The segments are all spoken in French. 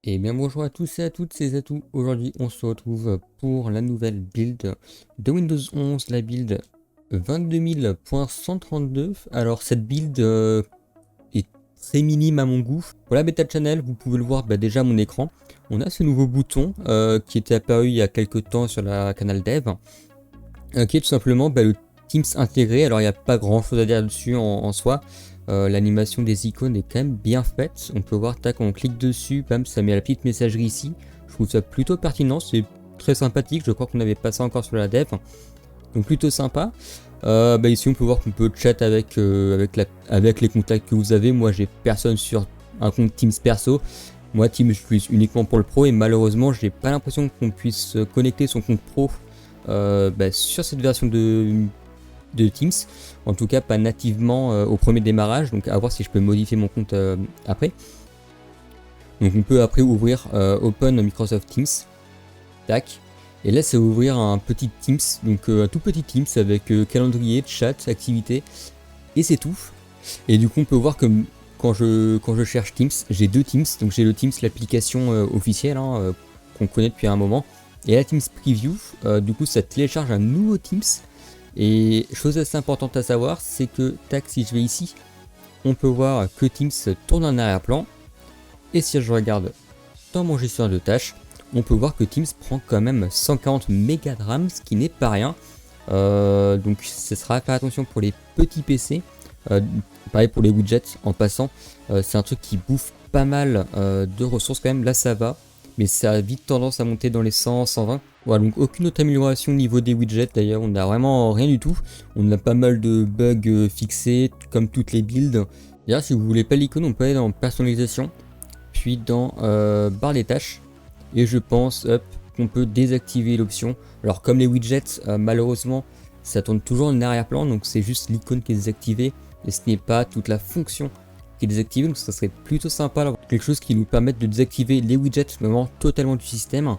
Et bien bonjour à tous et à toutes, c'est Zatou. Aujourd'hui on se retrouve pour la nouvelle build de Windows 11, la build 22000.132. Alors cette build est très minime à mon goût. Pour la bêta channel, vous pouvez le voir déjà à mon écran. On a ce nouveau bouton qui était apparu il y a quelques temps sur la canal dev, qui est tout simplement le Teams intégré. Alors il n'y a pas grand chose à dire dessus en soi. L'animation des icônes est quand même bien faite. On peut voir, tac, on clique dessus, bam, ça met la petite messagerie ici. Je trouve ça plutôt pertinent, c'est très sympathique. Je crois qu'on n'avait pas ça encore sur la dev, donc plutôt sympa. Ici on peut voir qu'on peut chat avec les contacts que vous avez. Moi j'ai personne sur un compte Teams perso. Moi Teams je l'utilise uniquement pour le pro et malheureusement j'ai pas l'impression qu'on puisse connecter son compte pro sur cette version de Teams, en tout cas pas nativement au premier démarrage, donc à voir si je peux modifier mon compte après. Donc on peut après ouvrir Open Microsoft Teams, tac, et là c'est ouvrir un petit Teams, donc un tout petit Teams avec calendrier, chat, activité, et c'est tout. Et du coup on peut voir que quand je cherche Teams, j'ai deux Teams, donc j'ai le Teams, l'application officielle qu'on connaît depuis un moment, et la Teams Preview, du coup ça télécharge un nouveau Teams. Et chose assez importante à savoir, c'est que tac, si je vais ici, on peut voir que Teams tourne en arrière-plan. Et si je regarde dans mon gestionnaire de tâches, on peut voir que Teams prend quand même 140 mégas de RAM, ce qui n'est pas rien. Donc ce sera à faire attention pour les petits PC. Pareil pour les widgets en passant. C'est un truc qui bouffe pas mal de ressources quand même. Là ça va, mais ça a vite tendance à monter dans les 100, 120. Voilà, donc aucune autre amélioration au niveau des widgets, d'ailleurs on n'a vraiment rien du tout. On a pas mal de bugs fixés, comme toutes les builds. D'ailleurs si vous voulez pas l'icône, on peut aller dans personnalisation, puis dans barre des tâches. Et je pense qu'on peut désactiver l'option. Alors comme les widgets, malheureusement, ça tourne toujours en arrière-plan, donc c'est juste l'icône qui est désactivée, et ce n'est pas toute la fonction qui est désactivée, donc ça serait plutôt sympa d'avoir quelque chose qui nous permette de désactiver les widgets vraiment totalement du système.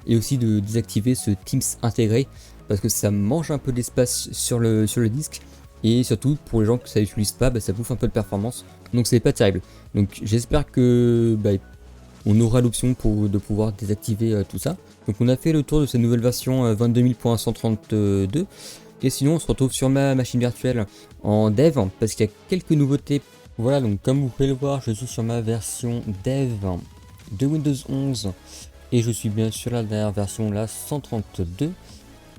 Et aussi de désactiver ce Teams intégré parce que ça mange un peu d'espace sur le disque et surtout pour les gens que ça n'utilise pas, ça bouffe un peu de performance, donc c'est pas terrible. Donc j'espère que on aura l'option de pouvoir désactiver tout ça. Donc on a fait le tour de cette nouvelle version 22000.132 et sinon on se retrouve sur ma machine virtuelle en dev parce qu'il y a quelques nouveautés. Voilà, donc comme vous pouvez le voir, je suis sur ma version dev de Windows 11 et je suis bien sûr la dernière version, la 132,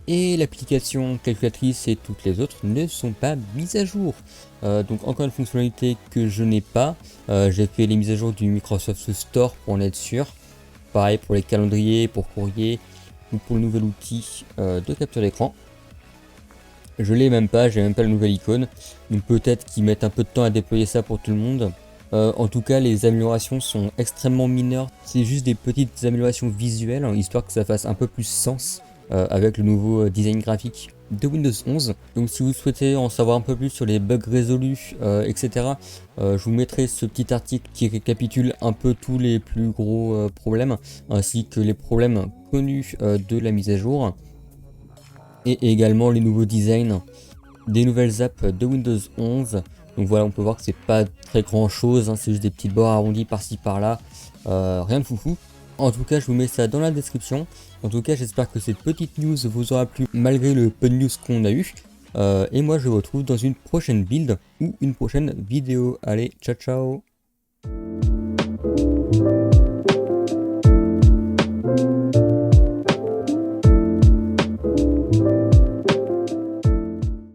et l'application calculatrice et toutes les autres ne sont pas mises à jour. Donc encore une fonctionnalité que je n'ai pas. J'ai fait les mises à jour du Microsoft Store pour en être sûr. Pareil pour les calendriers, pour courrier ou pour le nouvel outil de capture d'écran. Je l'ai même pas, j'ai même pas la nouvelle icône. Donc peut-être qu'ils mettent un peu de temps à déployer ça pour tout le monde. En tout cas, les améliorations sont extrêmement mineures. C'est juste des petites améliorations visuelles, histoire que ça fasse un peu plus sens avec le nouveau design graphique de Windows 11. Donc si vous souhaitez en savoir un peu plus sur les bugs résolus, etc., je vous mettrai ce petit article qui récapitule un peu tous les plus gros problèmes, ainsi que les problèmes connus de la mise à jour, et également les nouveaux designs des nouvelles apps de Windows 11. Donc voilà, on peut voir que c'est pas très grand chose, c'est juste des petites bords arrondis par-ci par-là, rien de foufou. En tout cas, je vous mets ça dans la description. En tout cas, j'espère que cette petite news vous aura plu malgré le peu de news qu'on a eu. Et moi, je vous retrouve dans une prochaine build ou une prochaine vidéo. Allez, ciao ciao!